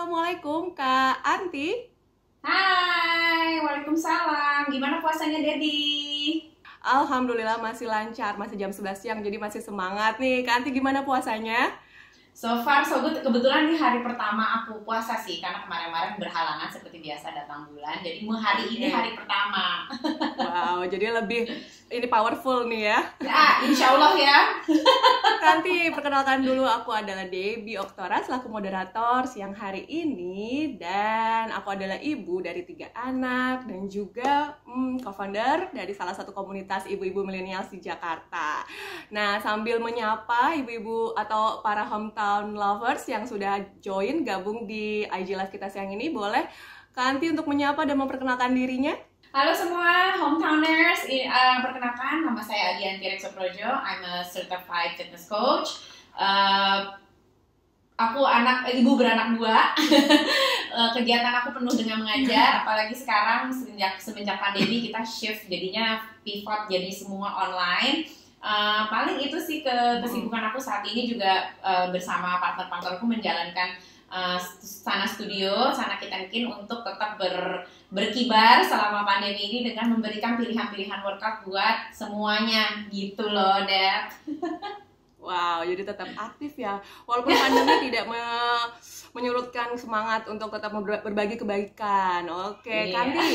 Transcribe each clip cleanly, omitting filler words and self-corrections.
Assalamualaikum Kak Anti. Hai, Waalaikumsalam. Gimana puasanya, Dedi? Alhamdulillah masih lancar, masih jam 11 siang, jadi masih semangat nih. Kak Anti gimana puasanya? So far, so good. Kebetulan di hari pertama aku puasa sih, karena kemarin-kemarin berhalangan seperti biasa datang bulan. Jadi hari ini Oke. hari pertama. Wow, jadi lebih ini powerful nih ya. Ya, insya Allah ya. Kak Anti, perkenalkan dulu, aku adalah Debbie Oktora selaku moderator siang hari ini. Dan aku adalah ibu dari 3 anak dan juga co-founder dari salah satu komunitas ibu-ibu milenial di Jakarta. Nah, sambil menyapa ibu-ibu atau para hometown lovers yang sudah join gabung di IG Live kita siang ini, boleh Kak Anti untuk menyapa dan memperkenalkan dirinya? Halo semua hometowners, perkenalkan nama saya Adianti Reksoprojo. I'm a certified fitness coach. Aku ibu beranak 2. Kegiatan aku penuh dengan mengajar, apalagi sekarang semenjak pandemi kita shift jadinya pivot jadi semua online. Paling itu sih kesibukan aku saat ini juga bersama partner-partnerku menjalankan Sana Studio, Sana Kitenkin untuk tetap berkibar selama pandemi ini dengan memberikan pilihan-pilihan workout buat semuanya gitu loh, Deb. Wow, jadi tetap aktif ya. Walaupun pandemi tidak menyurutkan semangat untuk tetap berbagi kebaikan. Oke, Iya. Kandi,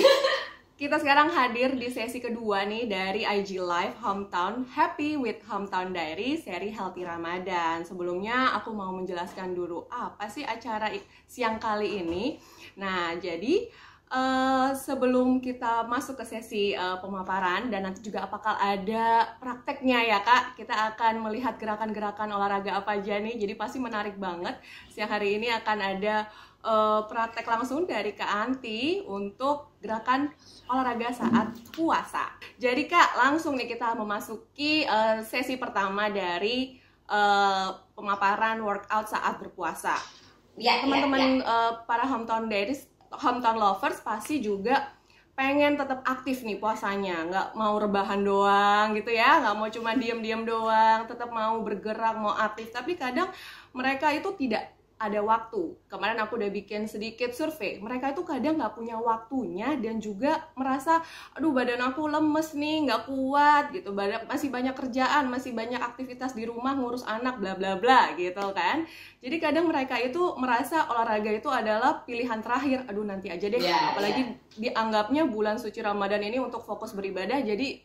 kita sekarang hadir di sesi kedua nih dari IG Live Hometown Happy with Hometown Diary seri Healthy Ramadan. Sebelumnya aku mau menjelaskan dulu apa sih acara siang kali ini. Nah, jadi sebelum kita masuk ke sesi pemaparan dan nanti juga apakah ada prakteknya ya Kak, kita akan melihat gerakan-gerakan olahraga apa aja nih. Jadi pasti menarik banget. Siang hari ini akan ada praktek langsung dari Kak Anti untuk gerakan olahraga saat puasa. Jadi Kak, langsung nih kita memasuki sesi pertama dari pemaparan workout saat berpuasa. Ya, Teman-teman para hometown lovers pasti juga pengen tetap aktif nih puasanya, nggak mau rebahan doang gitu ya, nggak mau cuma diem-diem doang, tetap mau bergerak, mau aktif. Tapi kadang mereka itu tidak ada waktu. Kemarin aku udah bikin sedikit survei, mereka itu kadang nggak punya waktunya dan juga merasa, aduh badan aku lemes nih, nggak kuat gitu, masih banyak kerjaan, masih banyak aktivitas di rumah, ngurus anak, bla bla bla gitu kan. Jadi kadang mereka itu merasa olahraga itu adalah pilihan terakhir, aduh nanti aja deh, apalagi dianggapnya bulan suci Ramadan ini untuk fokus beribadah, jadi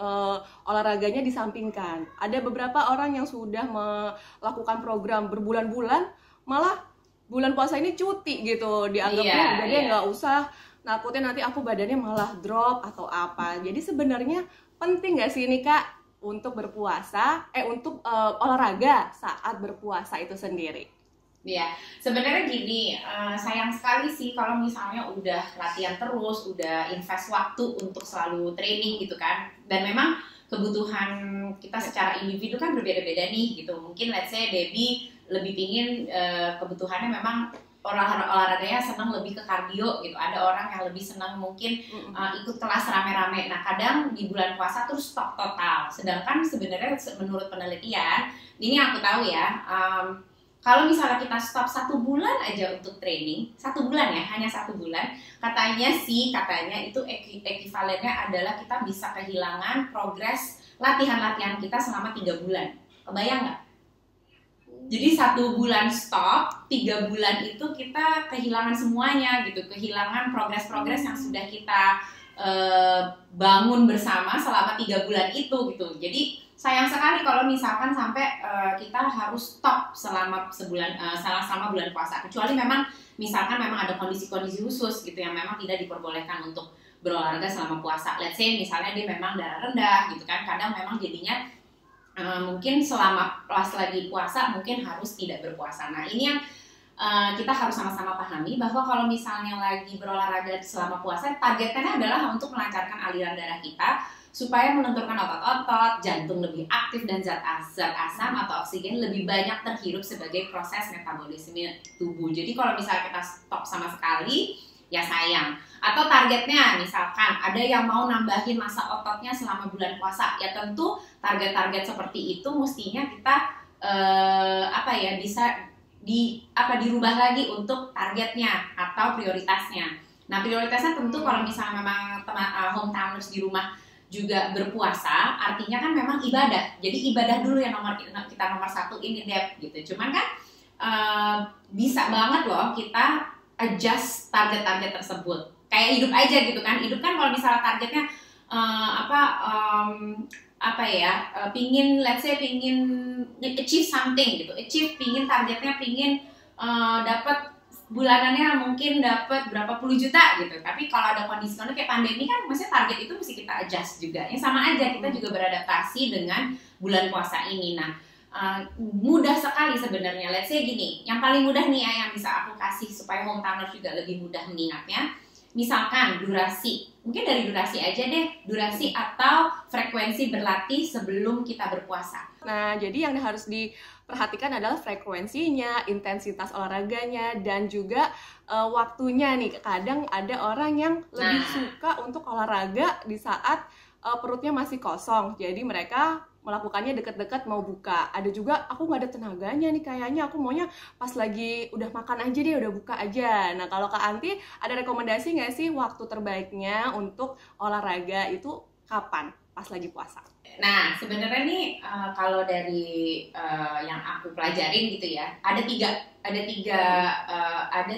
olahraganya disampingkan. Ada beberapa orang yang sudah melakukan program berbulan-bulan, malah bulan puasa ini cuti gitu, dianggapnya udah deh nggak usah, takutnya nanti aku badannya malah drop atau apa. Jadi sebenarnya penting nggak sih ini Kak untuk berpuasa, untuk olahraga saat berpuasa itu sendiri? Iya, sebenarnya gini, sayang sekali sih kalau misalnya udah latihan terus, udah invest waktu untuk selalu training gitu kan. Dan memang kebutuhan kita secara individu kan berbeda-beda nih gitu. Mungkin let's say Debbie lebih pingin kebutuhannya memang olahraganya senang lebih ke kardio gitu. Ada orang yang lebih senang mungkin ikut kelas rame-rame. Nah, kadang di bulan puasa tuh stop total. Sedangkan sebenarnya menurut penelitian, ini aku tahu ya, kalau misalnya kita stop 1 bulan aja untuk training, 1 bulan ya, hanya 1 bulan, katanya itu ekivalennya adalah kita bisa kehilangan progres latihan-latihan kita selama 3 bulan. Kebayang nggak? Jadi 1 bulan stop, 3 bulan itu kita kehilangan semuanya gitu, kehilangan progres-progres yang sudah kita bangun bersama selama 3 bulan itu gitu. Jadi sayang sekali kalau misalkan sampai kita harus stop selama sebulan selama bulan puasa, kecuali memang misalkan memang ada kondisi-kondisi khusus gitu yang memang tidak diperbolehkan untuk berolahraga selama puasa. Let's say misalnya dia memang darah rendah gitu kan, kadang memang jadinya mungkin selama pas lagi puasa mungkin harus tidak berpuasa. Nah, ini yang kita harus sama-sama pahami bahwa kalau misalnya lagi berolahraga selama puasa, targetnya adalah untuk melancarkan aliran darah kita supaya melenturkan otot-otot, jantung lebih aktif, dan zat asam atau oksigen lebih banyak terhirup sebagai proses metabolisme tubuh. Jadi kalau misalnya kita stop sama sekali, ya sayang. Atau targetnya misalkan ada yang mau nambahin massa ototnya selama bulan puasa, ya tentu target-target seperti itu mestinya kita bisa dirubah lagi untuk targetnya atau prioritasnya. Nah, prioritasnya tentu kalau misalnya memang hometowners di rumah juga berpuasa, artinya kan memang ibadah. Jadi ibadah dulu yang kita nomor satu in depth gitu. Cuman kan bisa banget loh kita adjust target-target tersebut. Kayak hidup aja gitu kan. Hidup kan kalau misalnya targetnya let's say pingin achieve something gitu, pingin targetnya dapat bulanannya mungkin dapat berapa puluh juta gitu. Tapi kalau ada kondisi kayak pandemi kan, maksudnya target itu mesti kita adjust juga. Ya sama aja, kita juga beradaptasi dengan bulan puasa ini. Nah, mudah sekali sebenarnya. Let's say gini, yang paling mudah nih yang bisa aku kasih supaya hometowners juga lebih mudah mengingatnya. Misalkan durasi, mungkin dari durasi aja deh, durasi atau frekuensi berlatih sebelum kita berpuasa. Nah, jadi yang harus diperhatikan adalah frekuensinya, intensitas olahraganya, dan juga waktunya nih. Kadang ada orang yang lebih suka untuk olahraga di saat perutnya masih kosong, jadi mereka melakukannya deket-deket mau buka. Ada juga, aku nggak ada tenaganya nih kayaknya, aku maunya pas lagi udah makan aja deh, udah buka aja. Nah, kalau Kak Anti, ada rekomendasi nggak sih waktu terbaiknya untuk olahraga itu kapan? Pas lagi puasa. Nah, sebenarnya nih kalau dari yang aku pelajarin gitu ya, ada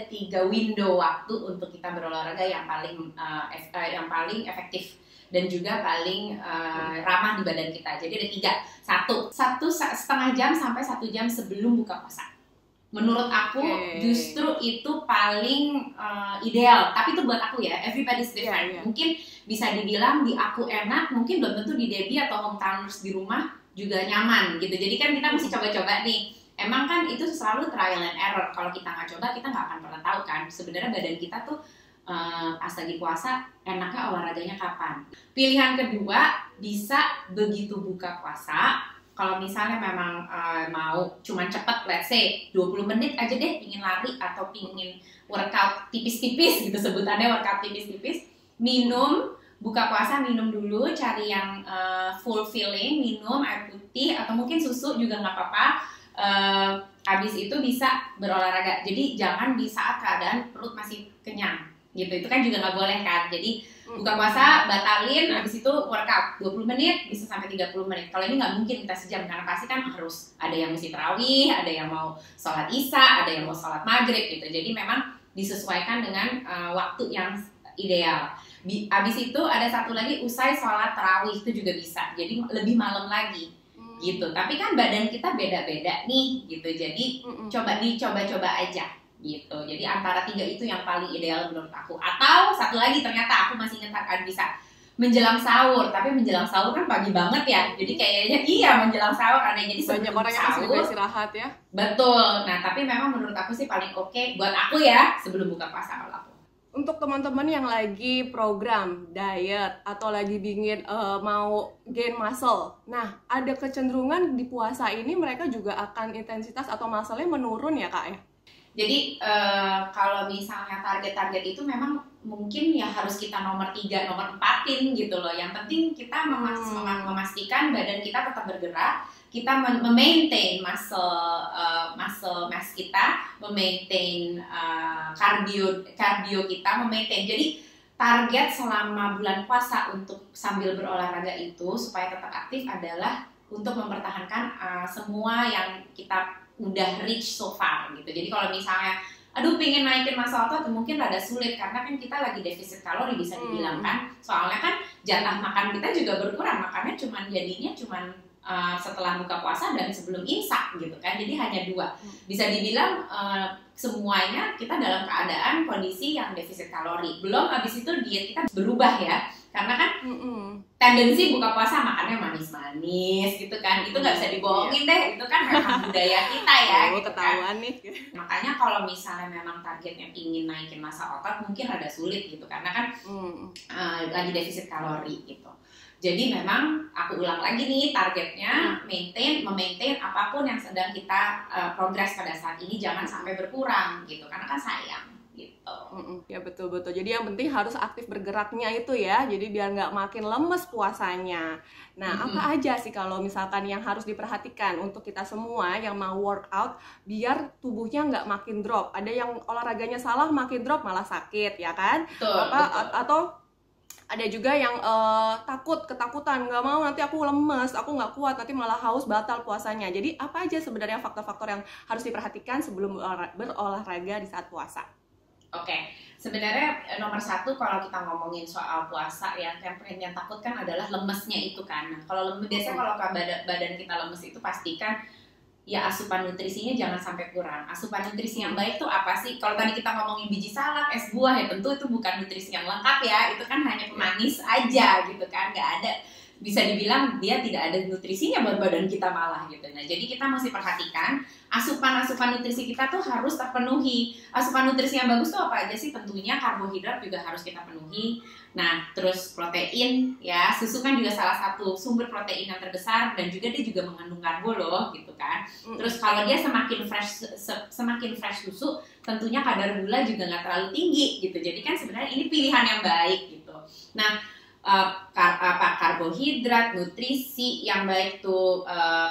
tiga window waktu untuk kita berolahraga yang paling efektif dan juga paling ramah di badan kita. Jadi ada 3. Satu setengah jam sampai 1 jam sebelum buka puasa. Menurut aku justru itu paling ideal. Tapi itu buat aku ya, everybody's different. Mungkin bisa dibilang di aku enak, mungkin belum tentu di Debbie atau hometowners di rumah juga nyaman gitu. Jadi kan kita mesti coba-coba nih. Emang kan itu selalu trial and error. Kalau kita nggak coba, kita nggak akan pernah tahu kan sebenarnya badan kita tuh pas lagi puasa enaknya olahraganya kapan. Pilihan kedua, bisa begitu buka puasa, kalau misalnya memang mau cuman cepet, let's say 20 menit aja deh, pingin lari atau pingin workout tipis-tipis gitu, sebutannya workout tipis-tipis, buka puasa minum dulu, cari yang full filling, minum air putih atau mungkin susu juga nggak apa-apa. Habis itu bisa berolahraga. Jadi jangan di saat keadaan perut masih kenyang gitu, itu kan juga nggak boleh kan. Jadi buka puasa batalin, habis itu workout 20 menit bisa sampai 30 menit. Kalau ini nggak mungkin kita sejam, karena pasti kan harus ada yang mesti tarawih, ada yang mau sholat isya, ada yang mau sholat maghrib gitu. Jadi memang disesuaikan dengan waktu yang ideal. Habis itu ada satu lagi, usai sholat tarawih itu juga bisa, jadi lebih malam lagi gitu. Tapi kan badan kita beda-beda nih gitu, jadi dicoba-coba aja gitu. Jadi antara 3 itu yang paling ideal menurut aku. Atau satu lagi, ternyata aku masih ingat kan, bisa menjelang sahur. Tapi menjelang sahur kan pagi banget ya, jadi kayaknya menjelang sahur ada. Jadi banyak orang yang masih juga istirahat ya. Betul. Nah, tapi memang menurut aku sih paling oke buat aku ya sebelum buka puasa kalau aku. Untuk teman-teman yang lagi program diet atau lagi ingin mau gain muscle, nah ada kecenderungan di puasa ini mereka juga akan intensitas atau muscle-nya menurun ya Kak ya? Jadi kalau misalnya target-target itu memang mungkin ya harus kita nomor 3, nomor 4-in gitu loh. Yang penting kita memastikan badan kita tetap bergerak, kita memaintain muscle mass kita, memaintain cardio kita, memaintain. Jadi target selama bulan puasa untuk sambil berolahraga itu supaya tetap aktif adalah untuk mempertahankan semua yang kita udah reach so far gitu. Jadi kalau misalnya pingin naikin massa otot mungkin rada sulit karena kan kita lagi defisit kalori bisa dibilang kan. Soalnya kan jatah makan kita juga berkurang, makannya jadinya setelah buka puasa dan sebelum imsak gitu kan. Jadi hanya 2. Bisa dibilang semuanya kita dalam keadaan kondisi yang defisit kalori. Belum habis itu diet kita berubah ya. Karena kan tendensi buka puasa makannya manis-manis gitu kan. Itu nggak bisa dibohongin deh, itu kan memang budaya kita ya gitu ketahuan kan. Nih. Makanya kalau misalnya memang targetnya ingin naikin massa otot mungkin rada sulit gitu. Karena kan lagi defisit kalori gitu. Jadi memang aku ulang lagi nih, targetnya memaintain apapun yang sedang kita progres pada saat ini, jangan sampai berkurang gitu, karena kan sayang gitu. Ya betul-betul. Jadi yang penting harus aktif bergeraknya itu ya. Jadi biar nggak makin lemes puasanya. Nah, apa aja sih kalau misalkan yang harus diperhatikan untuk kita semua yang mau workout biar tubuhnya nggak makin drop? Ada yang olahraganya salah makin drop malah sakit ya kan? Betul. Atau ada juga yang ketakutan, nggak mau nanti aku lemes, aku nggak kuat, nanti malah haus, batal puasanya. Jadi apa aja sebenarnya faktor-faktor yang harus diperhatikan sebelum berolahraga di saat puasa? Oke, sebenarnya nomor satu kalau kita ngomongin soal puasa ya, yang takut kan adalah lemesnya itu kan. Nah, kalau biasanya kalau badan kita lemes itu pastikan ya asupan nutrisinya jangan sampai kurang. Asupan nutrisi yang baik tuh apa sih? Kalau tadi kita ngomongin biji salak, es buah ya tentu itu bukan nutrisi yang lengkap ya. Itu kan hanya pemanis aja gitu kan, nggak ada, bisa dibilang dia tidak ada nutrisinya buat badan kita malah gitu. Nah jadi kita mesti perhatikan asupan nutrisi kita tuh harus terpenuhi. Asupan nutrisi yang bagus tuh apa aja sih? Tentunya karbohidrat juga harus kita penuhi. Nah, terus protein ya, susu kan juga salah satu sumber protein yang terbesar dan juga dia juga mengandung karbo loh, gitu kan. Terus kalau dia semakin fresh susu, tentunya kadar gula juga nggak terlalu tinggi gitu. Jadi kan sebenarnya ini pilihan yang baik gitu. Nah, karbohidrat, nutrisi yang baik tuh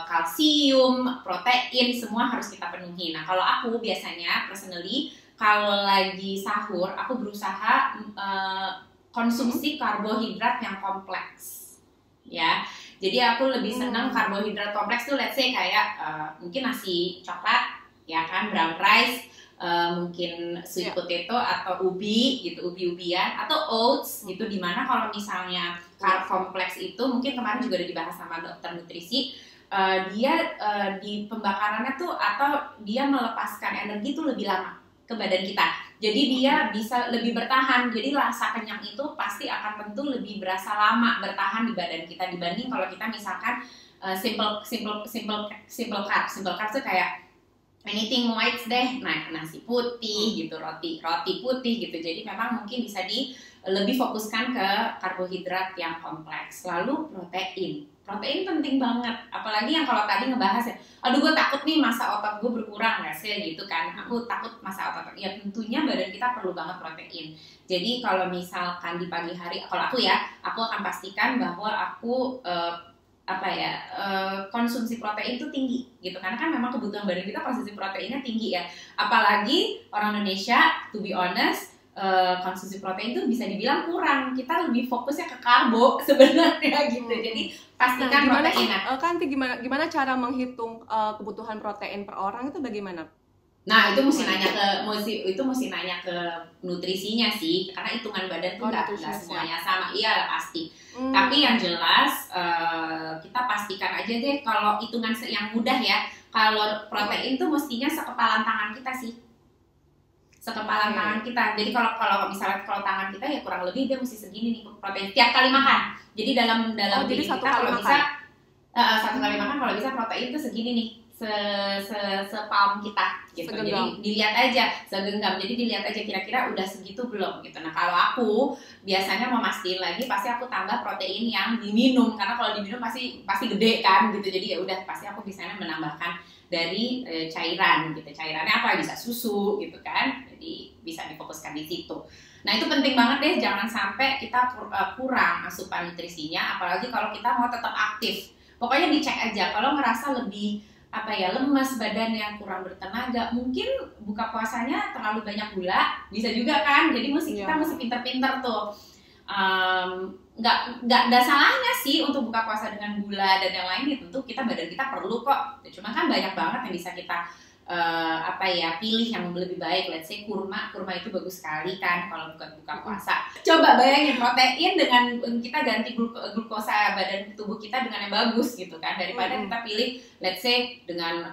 kalsium, protein semua harus kita penuhi. Nah, kalau aku biasanya personally kalau lagi sahur, aku berusaha konsumsi karbohidrat yang kompleks, ya. Jadi aku lebih senang karbohidrat kompleks tuh, let's say kayak mungkin nasi coklat, ya kan, brown rice, mungkin sweet potato atau ubi gitu, ubi-ubian atau oats gitu. Dimana kalau misalnya carb kompleks itu mungkin kemarin juga udah dibahas sama dokter nutrisi, dia di pembakarannya tuh atau dia melepaskan energi tuh lebih lama ke badan kita. Jadi dia bisa lebih bertahan. Jadi rasa kenyang itu pasti akan tentu lebih berasa lama bertahan di badan kita dibanding kalau kita misalkan simple carbs tuh kayak anything white deh, nah nasi putih gitu, roti putih gitu. Jadi memang mungkin bisa lebih fokuskan ke karbohidrat yang kompleks. Lalu protein penting banget, apalagi yang kalau tadi ngebahas ya, aduh gue takut nih masa otot gue berkurang nggak sih gitu kan, aku takut masa otot, ya tentunya badan kita perlu banget protein. Jadi kalau misalkan di pagi hari, kalau aku ya, aku akan pastikan bahwa aku konsumsi protein itu tinggi gitu, karena kan memang kebutuhan badan kita konsumsi proteinnya tinggi ya, apalagi orang Indonesia to be honest, konsumsi protein itu bisa dibilang kurang, kita lebih fokusnya ke karbo sebenarnya gitu. Jadi pastikan protein. Kanti gimana cara menghitung kebutuhan protein per orang itu bagaimana? Nah itu mesti nanya ke nutrisinya sih, karena hitungan badan tuh nggak semuanya sama, iya pasti. Tapi yang jelas kita pastikan aja deh, kalau hitungan yang mudah ya, kalau protein tuh mestinya sekepalan tangan kita sih, sekepalan tangan kita. Jadi kalau misalnya kalau tangan kita ya kurang lebih dia mesti segini nih protein tiap kali makan. Jadi dalam diri kita kalau bisa satu kali makan kalau bisa protein tuh segini nih, sepalm kita gitu. Segenggam. Jadi dilihat aja segenggam. Jadi dilihat aja kira-kira udah segitu belum gitu. Nah kalau aku biasanya mau mastiin lagi, pasti aku tambah protein yang diminum, karena kalau diminum pasti gede kan gitu. Jadi ya udah pasti aku biasanya menambahkan dari cairan gitu. Cairannya apa? Bisa susu gitu kan. Jadi bisa difokuskan di situ. Nah itu penting banget deh, jangan sampai kita kurang asupan nutrisinya, apalagi kalau kita mau tetap aktif. Pokoknya dicek aja, kalau ngerasa lebih lemas, badan yang kurang bertenaga, mungkin buka puasanya terlalu banyak gula, bisa juga kan. Jadi kita mesti pinter-pinter tuh. Nggak ada salahnya sih untuk buka puasa dengan gula dan yang lain, tentu badan kita perlu kok. Cuma kan banyak banget yang bisa kita pilih yang lebih baik. Let's say kurma itu bagus sekali kan kalau buka puasa. Coba bayangin protein dengan kita ganti glukosa badan tubuh kita dengan yang bagus gitu kan, daripada kita pilih let's say dengan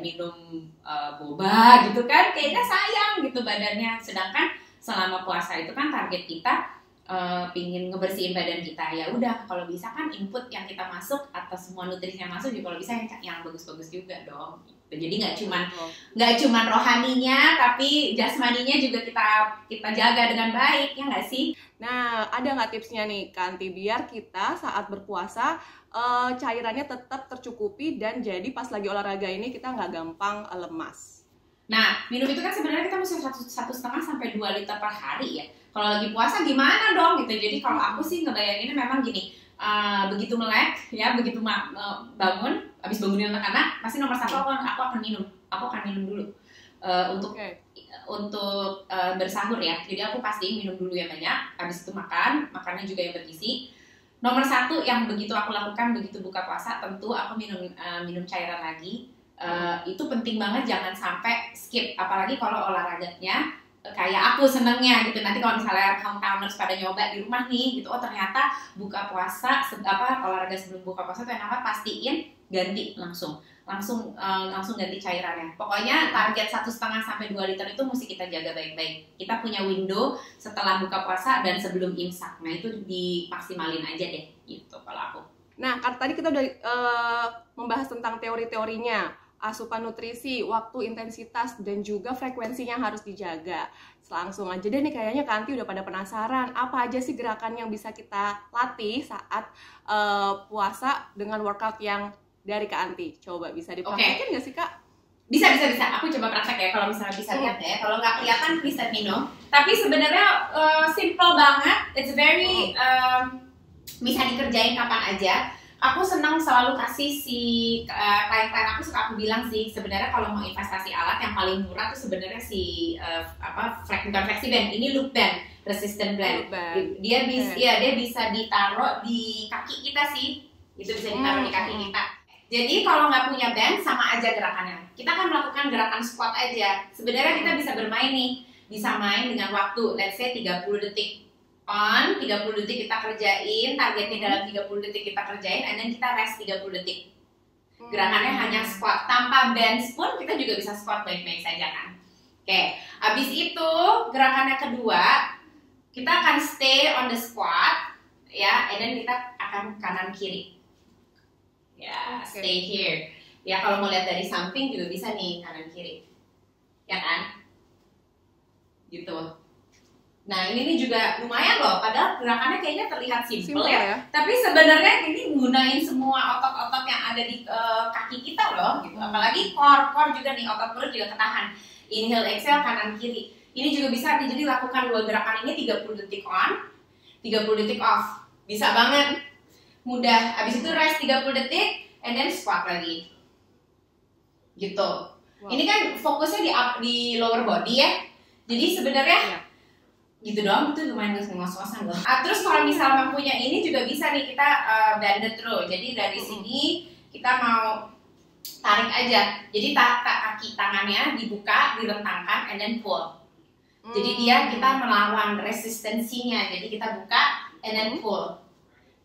minum boba gitu kan, kayaknya sayang gitu badannya. Sedangkan selama puasa itu kan target kita pingin ngebersihin badan kita, ya udah kalau bisa kan input yang kita masuk atau semua nutrisi yang masuk juga kalau bisa yang bagus-bagus juga dong. Jadi nggak cuman rohaninya, tapi jasmaninya juga kita jaga dengan baik, ya nggak sih? Nah, ada nggak tipsnya nih Kanti biar kita saat berpuasa cairannya tetap tercukupi dan jadi pas lagi olahraga ini kita nggak gampang lemas? Nah, minum itu kan sebenarnya kita mesti 1,5 sampai 2 liter per hari ya. Kalau lagi puasa gimana dong gitu. Jadi kalau aku sih ngebayanginnya memang gini, begitu melek ya, begitu bangun, habis bangunin anak-anak, pasti nomor satu aku akan minum. Aku akan minum dulu untuk bersahur ya. Jadi aku pasti minum dulu yang banyak, habis itu makannya juga yang bergizi. Nomor satu yang begitu aku lakukan begitu buka puasa, tentu aku minum cairan lagi. Itu penting banget, jangan sampai skip, apalagi kalau olahraganya kayak aku senengnya gitu. Nanti kalau misalnya hometowners pada nyoba di rumah nih gitu, oh ternyata buka puasa olahraga sebelum buka puasa tuh enak banget, pastiin ganti langsung ganti cairannya. Pokoknya target 1,5 sampai 2 liter itu mesti kita jaga baik-baik. Kita punya window setelah buka puasa dan sebelum imsak. Nah itu dimaksimalin aja deh gitu kalau aku. Nah, tadi kita udah membahas tentang teori-teorinya, asupan nutrisi, waktu, intensitas, dan juga frekuensinya harus dijaga. Langsung aja deh nih, kayaknya Kak Anti udah pada penasaran, apa aja sih gerakan yang bisa kita latih saat puasa dengan workout yang dari Kak Anti? Coba bisa dipraktekin nggak sih Kak? Bisa. Aku coba praktek ya, kalau misalnya bisa lihat ya. Kalau nggak kelihatan, please let me know. Tapi sebenarnya simple banget, it's very bisa dikerjain kapan aja. Aku senang selalu kasih klien-klien aku, suka aku bilang sih, sebenarnya kalau mau investasi alat yang paling murah tuh sebenarnya bukan flexi band, ini loop band, resistant band. Dia bisa ditaruh di kaki kita sih, itu bisa ditaruh di kaki kita. Jadi kalau nggak punya band, sama aja gerakannya. Kita akan melakukan gerakan squat aja. Sebenarnya kita bisa bermain nih, bisa main dengan waktu, let's say 30 detik. 30 detik kita kerjain, targetnya dalam 30 detik kita kerjain, and then kita rest 30 detik. Gerakannya hanya squat, tanpa bands pun kita juga bisa squat baik-baik saja kan. Oke, abis itu gerakannya kedua, kita akan stay on the squat, ya, and then kita akan kanan kiri. Ya, stay here. Ya, kalau mau lihat dari samping juga bisa nih, kanan kiri. Ya kan? Gitu. Nah, ini juga lumayan loh, padahal gerakannya kayaknya terlihat simple ya. Tapi sebenarnya ini gunain semua otot-otot yang ada di kaki kita loh, gitu. Apalagi core juga nih, otot perut juga ketahan. Inhale, exhale, kanan kiri. Ini juga bisa jadi lakukan 2 gerakan ini 30 detik on, 30 detik off. Bisa banget. Mudah. Habis itu rest 30 detik and then squat lagi. Gitu. Wow. Ini kan fokusnya di lower body ya. Jadi sebenarnya gitu doang, itu lumayan ngos-ngosan loh. Terus kalau misalnya punya ini juga bisa nih kita banded through. Jadi dari sini kita mau tarik aja. Jadi kaki tangannya dibuka, direntangkan and then pull. Jadi kita melawan resistensinya. Jadi kita buka and then pull.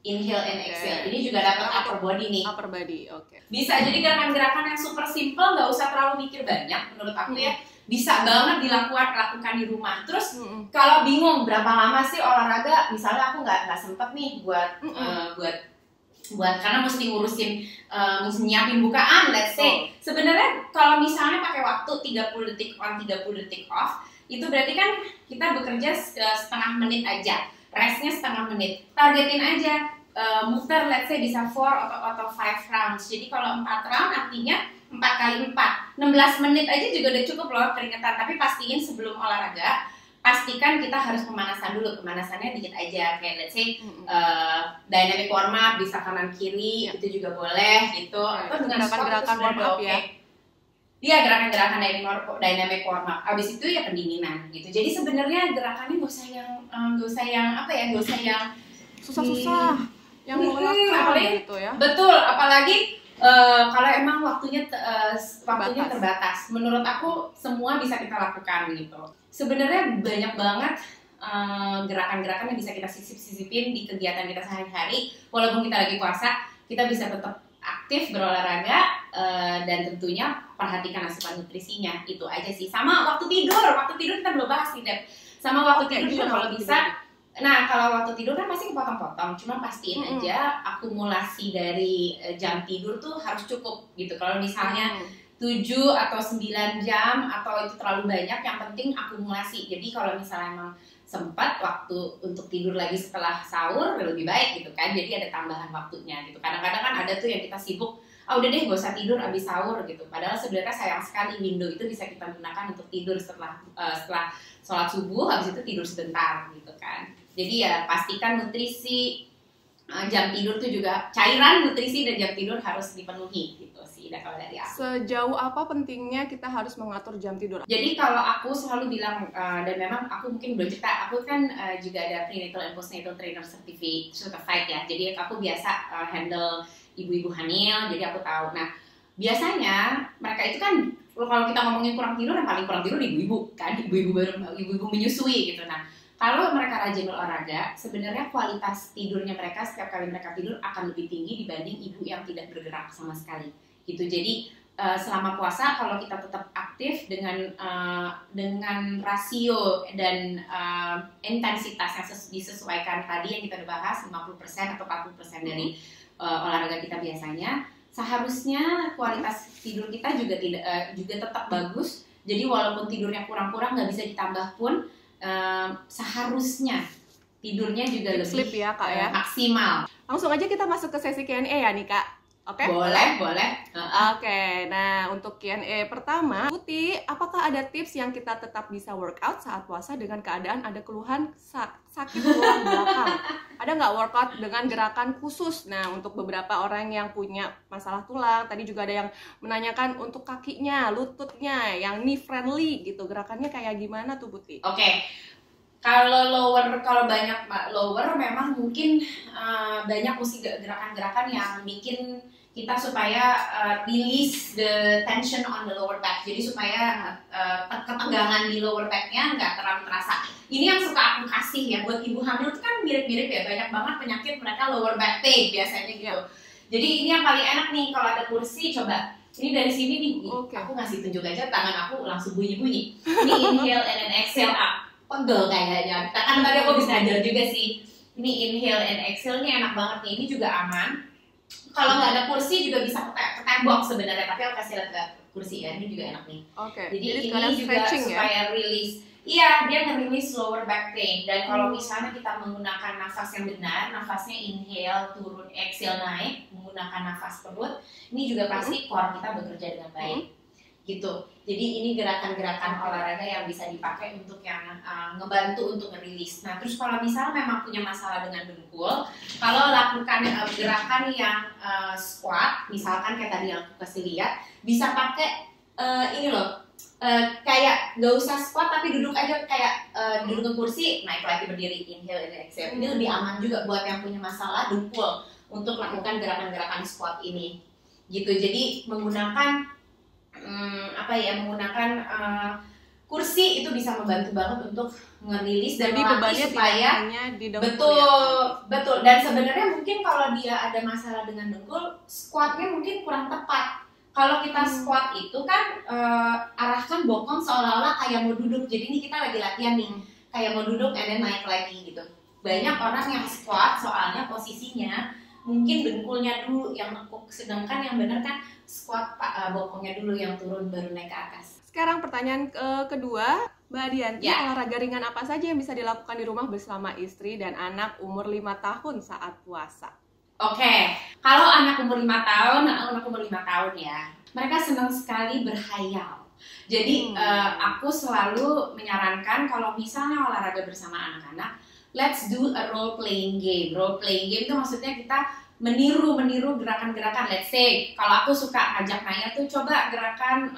Inhale and exhale. Ini juga dapat upper body nih. Upper body, oke. Bisa jadi gerakan-gerakan yang super simple, nggak usah terlalu mikir banyak menurut aku ya. Bisa banget lakukan di rumah. Terus kalau bingung berapa lama sih olahraga, misalnya aku nggak sempet nih buat karena mesti mesti nyiapin bukaan, let's say. Sebenarnya kalau misalnya pakai waktu 30 detik on, 30 detik off, itu berarti kan kita bekerja setengah menit aja. Restnya setengah menit. Targetin aja muter, let's say bisa 4 atau 5 rounds. Jadi kalau 4 round artinya 4 kali 4. 16 menit aja juga udah cukup loh keringetan. Tapi pastiin sebelum olahraga, pastikan kita harus pemanasan dulu. Pemanasannya dikit aja. Kayak let's say dynamic warm up, bisa kanan kiri, itu juga boleh gitu. Atau dengan gerakan warm up ya. Iya, gerakan-gerakan dynamic warm up. Abis itu ya pendinginan gitu. Jadi sebenarnya gerakannya gak usah yang susah-susah, yang melelahkan gitu ya. Betul, apalagi kalau emang waktunya terbatas. Menurut aku semua bisa kita lakukan gitu. Sebenarnya banyak banget gerakan-gerakan yang bisa kita sisipin di kegiatan kita sehari-hari. Walaupun kita lagi puasa, kita bisa tetap aktif berolahraga dan tentunya perhatikan asupan nutrisinya. Itu aja sih. Sama waktu tidur kita belum bahas nih, Deb. Sama waktu tidur juga kalau bisa. Nah, kalau waktu tidur kan pasti kepotong-potong. Cuma pastiin aja akumulasi dari jam tidur tuh harus cukup gitu. Kalau misalnya 7 atau 9 jam atau itu terlalu banyak, yang penting akumulasi. Jadi kalau misalnya emang sempat waktu untuk tidur lagi setelah sahur lebih baik gitu kan. Jadi ada tambahan waktunya gitu. Kadang-kadang kan ada tuh yang kita sibuk ah udah deh gak usah tidur abis sahur gitu. Padahal sebenarnya sayang sekali window itu bisa kita gunakan untuk tidur setelah sholat subuh, habis itu tidur sebentar gitu kan. Jadi ya pastikan nutrisi, jam tidur tuh juga, cairan nutrisi dan jam tidur harus dipenuhi gitu sih kalau dari aku. Sejauh apa pentingnya kita harus mengatur jam tidur? Jadi kalau aku selalu bilang, dan memang aku mungkin belum cerita, aku kan juga ada prenatal and postnatal trainer certified ya. Jadi aku biasa handle ibu-ibu hamil, jadi aku tahu. Nah biasanya mereka itu kan kalau kita ngomongin kurang tidur, yang paling kurang tidur ibu-ibu kan, ibu-ibu menyusui gitu. Nah kalau mereka rajin olahraga, sebenarnya kualitas tidurnya mereka setiap kali mereka tidur akan lebih tinggi dibanding ibu yang tidak bergerak sama sekali gitu. Jadi selama puasa kalau kita tetap aktif dengan rasio dan intensitas yang disesuaikan tadi yang kita udah bahas 50% atau 40% dari olahraga kita biasanya, seharusnya kualitas tidur kita juga tetap bagus. Jadi walaupun tidurnya kurang-kurang nggak bisa ditambah pun, seharusnya tidurnya juga lebih ya, Kak, ya? Maksimal. Langsung aja kita masuk ke sesi Q&A ya nih Kak. Oke? Boleh. Oke, nah untuk Q&A pertama, Putih, apakah ada tips yang kita tetap bisa workout saat puasa dengan keadaan ada keluhan sakit tulang belakang? Ada nggak workout dengan gerakan khusus? Nah, untuk beberapa orang yang punya masalah tulang, tadi juga ada yang menanyakan untuk kakinya, lututnya, yang knee friendly gitu, gerakannya kayak gimana tuh Putih? Oke. Kalau banyak lower memang mungkin banyak mesti gerakan-gerakan yang bikin kita supaya release the tension on the lower back. Jadi supaya ketegangan di lower backnya nggak terlalu terasa. Ini yang suka aku kasih ya buat ibu hamil itu kan mirip-mirip ya, banyak banget penyakit mereka lower back pain biasanya gitu. Jadi ini yang paling enak nih kalau ada kursi, coba. Ini dari sini nih, aku ngasih tunjuk aja tangan aku langsung bunyi-bunyi. Ini inhale and then exhale up. Pegel kayaknya, kan tadi aku bisa ajar juga sih. Ini inhale and exhale nya enak banget nih, ini juga aman. Kalau nggak ada kursi juga bisa ke tembok sebenarnya, tapi aku kasih lihat ke kursi ya, ini juga enak nih. Jadi ini juga supaya release. Iya, dia nge-release lower back pain. Dan kalau misalnya kita menggunakan nafas yang benar, nafasnya inhale, turun, exhale, naik, menggunakan nafas perut, ini juga pasti core kita bekerja dengan baik. Gitu. Jadi ini gerakan-gerakan olahraga yang bisa dipakai untuk yang ngebantu untuk ngerilis. Nah terus kalau misalnya memang punya masalah dengan dengkul, kalau lakukan gerakan yang squat, misalkan kayak tadi yang aku kasih lihat, bisa pakai ini loh, kayak gak usah squat tapi duduk aja kayak duduk ke kursi, naik lagi berdiri, inhale and exhale. Ini lebih aman juga buat yang punya masalah dengkul untuk lakukan gerakan-gerakan squat ini. Gitu. Jadi menggunakan menggunakan kursi itu bisa membantu banget untuk ngerilis dan melatih supaya betul. Dan sebenarnya mungkin kalau dia ada masalah dengan dengkul, squatnya mungkin kurang tepat. Kalau kita squat itu kan arahkan bokong seolah-olah kayak mau duduk. Jadi ini kita lagi latihan nih, kayak mau duduk and then naik lagi gitu. Banyak orang yang squat soalnya posisinya mungkin dengkulnya dulu yang nekuk, sedangkan yang benar kan squat bokongnya dulu yang turun baru naik ke atas. Sekarang pertanyaan kedua, Mbak Dianti, olahraga ringan apa saja yang bisa dilakukan di rumah bersama istri dan anak umur 5 tahun saat puasa? Oke, kalau anak umur 5 tahun ya, mereka senang sekali berhayal. Jadi aku selalu menyarankan kalau misalnya olahraga bersama anak-anak, let's do a role playing game. Role playing game itu maksudnya kita meniru gerakan-gerakan. Let's say kalau aku suka ngajak Naya tuh coba gerakan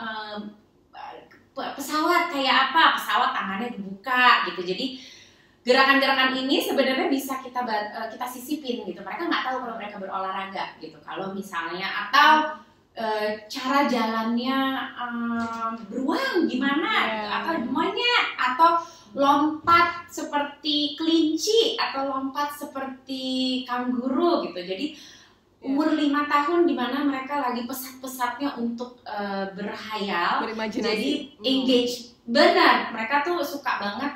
pesawat kayak apa, pesawat tangannya dibuka gitu. Jadi gerakan-gerakan ini sebenarnya bisa kita sisipin gitu. Mereka nggak tahu kalau mereka berolahraga gitu. Kalau misalnya atau cara jalannya beruang gimana gitu, atau monyet, atau lompat seperti kelinci atau lompat seperti kanguru gitu. Jadi umur 5 tahun dimana mereka lagi pesat-pesatnya untuk berhayal, jadi engage. Benar, mereka tuh suka banget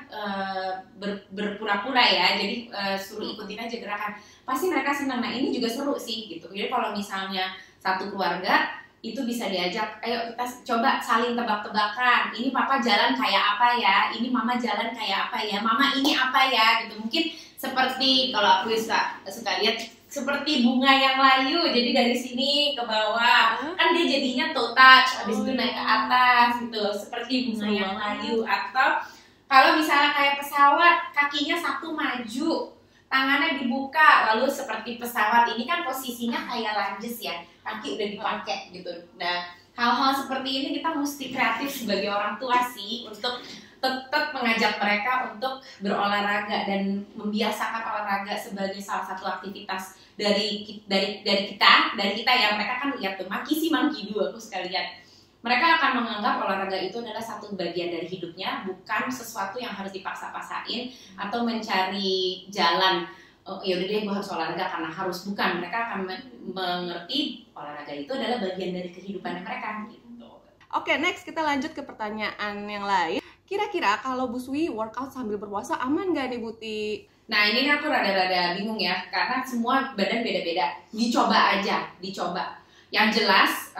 berpura-pura ya. Jadi suruh ikutin aja gerakan, pasti mereka senang. Nah ini juga seru sih gitu. Jadi kalau misalnya satu keluarga itu bisa diajak, ayo kita coba saling tebak-tebakan. Ini papa jalan kayak apa ya? Ini mama jalan kayak apa ya? Mama ini apa ya? Gitu. Mungkin seperti kalau aku suka lihat seperti bunga yang layu, jadi dari sini ke bawah kan dia jadinya toe touch, habis itu naik ke atas gitu, seperti bunga yang layu. Atau kalau misalnya kayak pesawat, kakinya satu maju, tangannya dibuka, lalu seperti pesawat. Ini kan posisinya kayak lunges ya, kaki udah dipakai gitu. Nah, hal-hal seperti ini kita mesti kreatif sebagai orang tua sih, untuk tetap mengajak mereka untuk berolahraga dan membiasakan olahraga sebagai salah satu aktivitas dari kita ya. Mereka kan lihat tuh monkey do aku sekalian. Mereka akan menganggap olahraga itu adalah satu bagian dari hidupnya, bukan sesuatu yang harus dipaksa-paksain atau mencari jalan. Oh, ya udah deh gue harus olahraga karena harus, bukan. Mereka akan mengerti olahraga itu adalah bagian dari kehidupan mereka gitu. Oke, next kita lanjut ke pertanyaan yang lain. Kira-kira kalau Bu Swi workout sambil berpuasa aman nggak nih Buti? Nah ini aku rada-rada bingung ya, karena semua badan beda-beda. Dicoba aja, dicoba. Yang jelas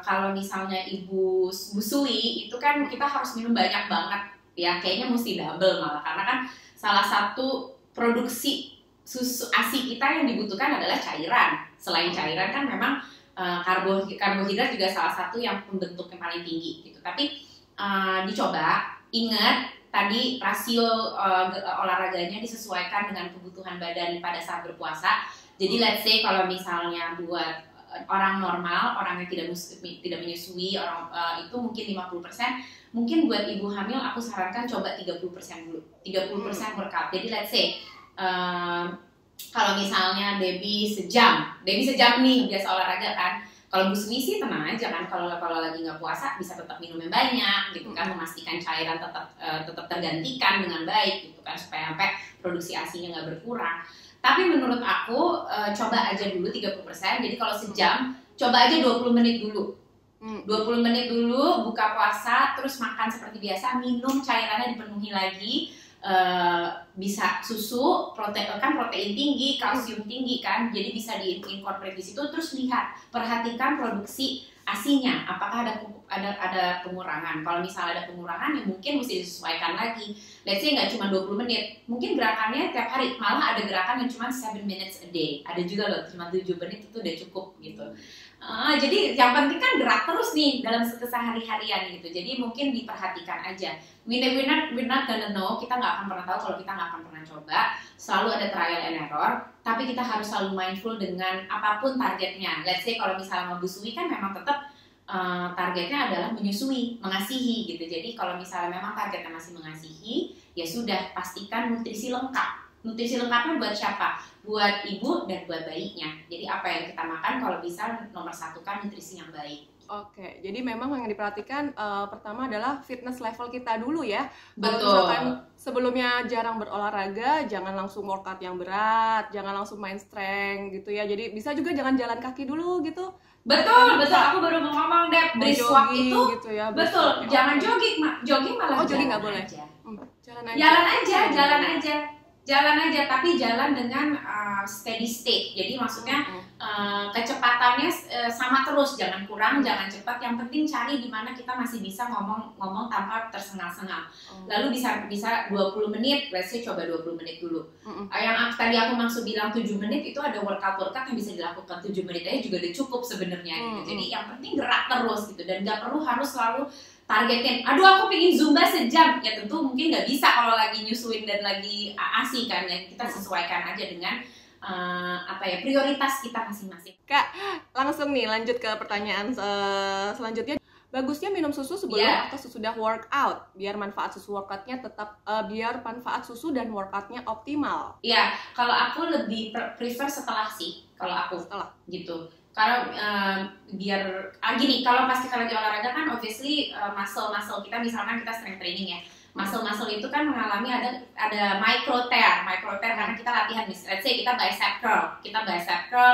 kalau misalnya Bu Swi itu kan kita harus minum banyak banget ya, kayaknya mesti double malah, karena kan salah satu produksi susu ASI kita yang dibutuhkan adalah cairan. Selain cairan kan memang karbohidrat juga salah satu yang pembentuk yang paling tinggi gitu. Tapi dicoba. Ingat tadi rasio olahraganya disesuaikan dengan kebutuhan badan pada saat berpuasa. Jadi let's say kalau misalnya buat orang normal, orang yang tidak menyusui, orang itu mungkin 50%. Mungkin buat ibu hamil aku sarankan coba 30% dulu. 30% workout. Jadi let's say kalau misalnya Debbie sejam nih biasa olahraga kan. Kalau Bu Swi sih tenang aja kan, kalau lagi nggak puasa bisa tetap minum yang banyak gitu kan, memastikan cairan tetap tergantikan dengan baik gitu kan, supaya sampai produksi ASI-nya nggak berkurang. Tapi menurut aku coba aja dulu 30%. Jadi kalau sejam coba aja 20 menit dulu. 20 menit dulu buka puasa, terus makan seperti biasa, minum cairannya dipenuhi lagi. Bisa susu, protein tinggi, kalsium tinggi kan, jadi bisa diincorporate di situ. Terus perhatikan produksi ASI-nya, apakah ada pengurangan. Kalau misalnya ada pengurangan ya mungkin mesti disesuaikan lagi. Let's say nggak cuma 20 menit, mungkin gerakannya tiap hari, malah ada gerakan yang cuma 7 minutes a day. Ada juga loh cuma 7 menit itu udah cukup gitu. Jadi yang penting kan gerak terus nih dalam kesehari-harian gitu. Jadi mungkin diperhatikan aja. We're not gonna know, kita nggak akan pernah tahu kalau kita nggak akan pernah coba. Selalu ada trial and error, tapi kita harus selalu mindful dengan apapun targetnya. Let's say kalau misalnya mau busui kan memang tetap targetnya adalah menyusui, mengasihi gitu. Jadi kalau misalnya memang targetnya masih mengasihi, ya sudah pastikan nutrisi lengkap. Nutrisi lengkapnya buat siapa? Buat ibu dan buat bayinya. Jadi apa yang kita makan kalau bisa nomor satu kan nutrisi yang baik. Oke, jadi memang yang diperhatikan pertama adalah fitness level kita dulu ya. Betul. Kalau misalkan sebelumnya jarang berolahraga, jangan langsung workout yang berat, jangan langsung main strength gitu ya. Jadi bisa juga jangan jalan kaki dulu gitu. Betul. Aku baru mau ngomong deh, brisk walk itu gitu ya. Betul, jangan jogging, jogging malah jogging nggak boleh. Aja. Jalan aja, tapi jalan dengan steady state. Jadi maksudnya kecepatannya sama terus, jangan kurang, jangan cepat. Yang penting cari di mana kita masih bisa ngomong tanpa tersengal-sengal. Lalu bisa 20 menit, let's say coba 20 menit dulu. Yang tadi aku maksud bilang 7 menit itu ada workout yang bisa dilakukan 7 menit aja juga udah cukup sebenarnya gitu. Jadi yang penting gerak terus gitu, dan nggak perlu harus selalu targetin, aduh aku pengen zumba sejam, ya tentu mungkin nggak bisa kalau lagi nyusuin dan lagi ASI kan, ya kita sesuaikan aja dengan prioritas kita masing-masing. Kak, langsung nih lanjut ke pertanyaan selanjutnya. Bagusnya minum susu sebelum atau sesudah workout biar manfaat susu dan workoutnya optimal? Iya, kalau aku lebih prefer setelah sih, kalau aku setelah gitu. Karena biar gini, kalau pasti kalau lagi olahraga kan obviously muscle kita, misalkan kita strength training ya, muscle itu kan mengalami ada micro tear karena kita latihan, let's say kita bicep curl,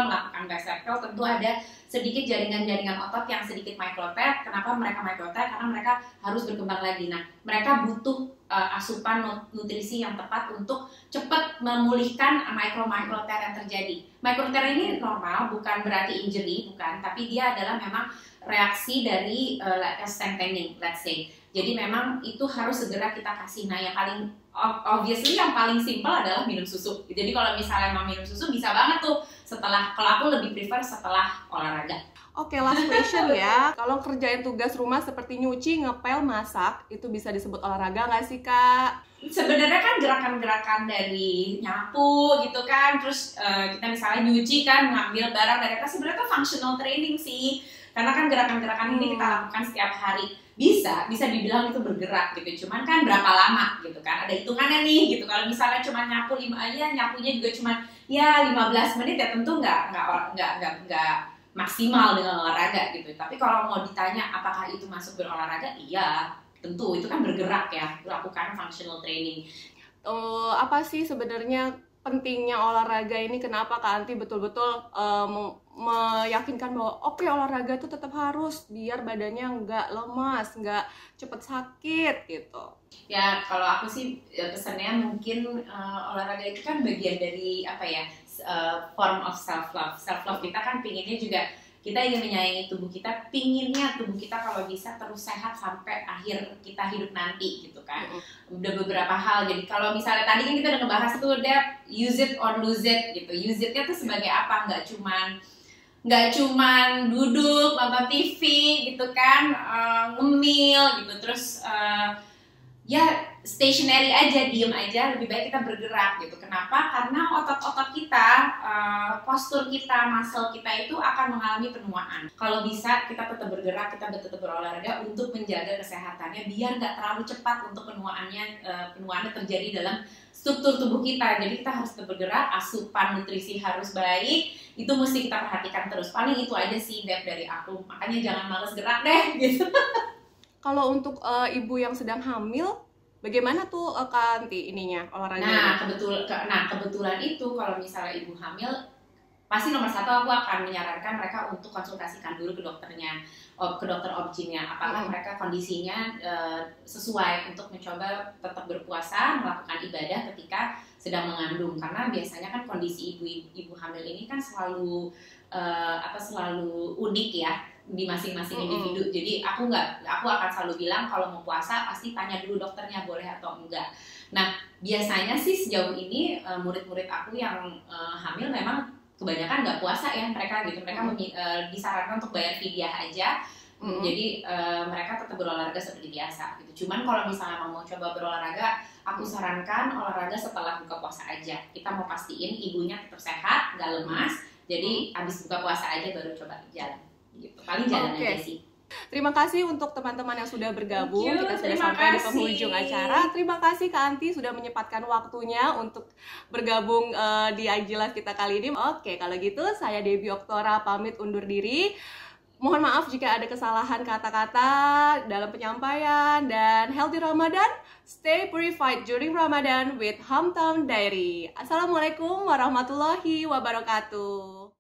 melakukan bicep curl, tentu ada sedikit jaringan-jaringan otot yang sedikit micro tear. Kenapa mereka micro tear? Karena mereka harus berkembang lagi. Nah, mereka butuh asupan nutrisi yang tepat untuk cepat memulihkan micro tear yang terjadi. Micro tear ini normal, bukan berarti injury, bukan, tapi dia adalah memang reaksi dari strengthening, let's say. Jadi memang itu harus segera kita kasih. Nah, yang paling obviously yang paling simple adalah minum susu. Jadi kalau misalnya mau minum susu bisa banget tuh kalau aku lebih prefer setelah olahraga. Oke, last question ya. Kalau kerjain tugas rumah seperti nyuci, ngepel, masak, itu bisa disebut olahraga nggak sih, Kak? Sebenarnya kan gerakan-gerakan dari nyapu gitu kan, terus kita misalnya nyuci kan, ngambil barang dari atas, sebenarnya itu functional training sih. Karena kan gerakan-gerakan ini kita lakukan setiap hari. Bisa dibilang itu bergerak gitu. Cuman kan berapa lama gitu kan? Ada hitungannya nih gitu. Kalau misalnya cuma nyapu 5 aja, nyapunya juga cuma ya 15 menit ya tentu nggak maksimal dengan olahraga gitu. Tapi kalau mau ditanya apakah itu masuk berolahraga, iya tentu itu kan bergerak ya, lakukan functional training. Apa sih sebenarnya pentingnya olahraga ini? Kenapa Kak Anti betul-betul meyakinkan bahwa oke, olahraga itu tetap harus biar badannya nggak lemas, nggak cepet sakit gitu? Ya kalau aku sih pesannya mungkin olahraga itu kan bagian dari apa ya, form of self love kita kan pinginnya juga kita ingin menyayangi tubuh kita, pinginnya tubuh kita kalau bisa terus sehat sampai akhir kita hidup nanti gitu kan. Udah beberapa hal, jadi kalau misalnya tadi kan kita udah ngebahas tuh udah use it or lose it gitu. Use it-nya tuh sebagai apa? Nggak cuman duduk nonton TV gitu kan, ngemil gitu, terus ya stationary aja, diem aja, lebih baik kita bergerak gitu. Kenapa? Karena otot-otot kita, postur kita, muscle kita itu akan mengalami penuaan. Kalau bisa kita tetap bergerak, kita tetap berolahraga untuk menjaga kesehatannya, biar nggak terlalu cepat untuk penuaannya terjadi dalam struktur tubuh kita. Jadi kita harus tetap bergerak, asupan nutrisi harus baik, itu mesti kita perhatikan terus. Paling itu aja sih Deb dari aku, makanya jangan males gerak deh gitu. Kalau untuk ibu yang sedang hamil, bagaimana tuh Kak Anti ininya olahraga? Nah kebetulan itu kalau misalnya ibu hamil, pasti nomor satu aku akan menyarankan mereka untuk konsultasikan dulu ke dokternya, ke dokter obgynnya, apakah mereka kondisinya sesuai untuk mencoba tetap berpuasa, melakukan ibadah ketika sedang mengandung. Karena biasanya kan kondisi ibu hamil ini kan selalu unik ya di masing-masing individu. Jadi aku akan selalu bilang kalau mau puasa pasti tanya dulu dokternya boleh atau enggak. Nah biasanya sih sejauh ini murid-murid aku yang hamil memang kebanyakan nggak puasa ya mereka gitu. Mereka disarankan untuk bayar fidyah aja. Jadi mereka tetap berolahraga seperti biasa gitu. Cuman kalau misalnya mau coba berolahraga, aku sarankan olahraga setelah buka puasa aja. Kita mau pastiin ibunya tetap sehat, nggak lemas. Jadi habis buka puasa aja baru coba jalan gitu. Paling jalan aja sih. Terima kasih untuk teman-teman yang sudah bergabung. Kita sudah sampai di penghujung acara. Terima kasih Kak Anti sudah menyempatkan waktunya untuk bergabung di Ajilas kita kali ini. Oke, kalau gitu saya Debbie Oktora pamit undur diri. Mohon maaf jika ada kesalahan kata-kata dalam penyampaian, dan healthy Ramadan, stay purified during Ramadan with Hometown Diary. Assalamualaikum warahmatullahi wabarakatuh.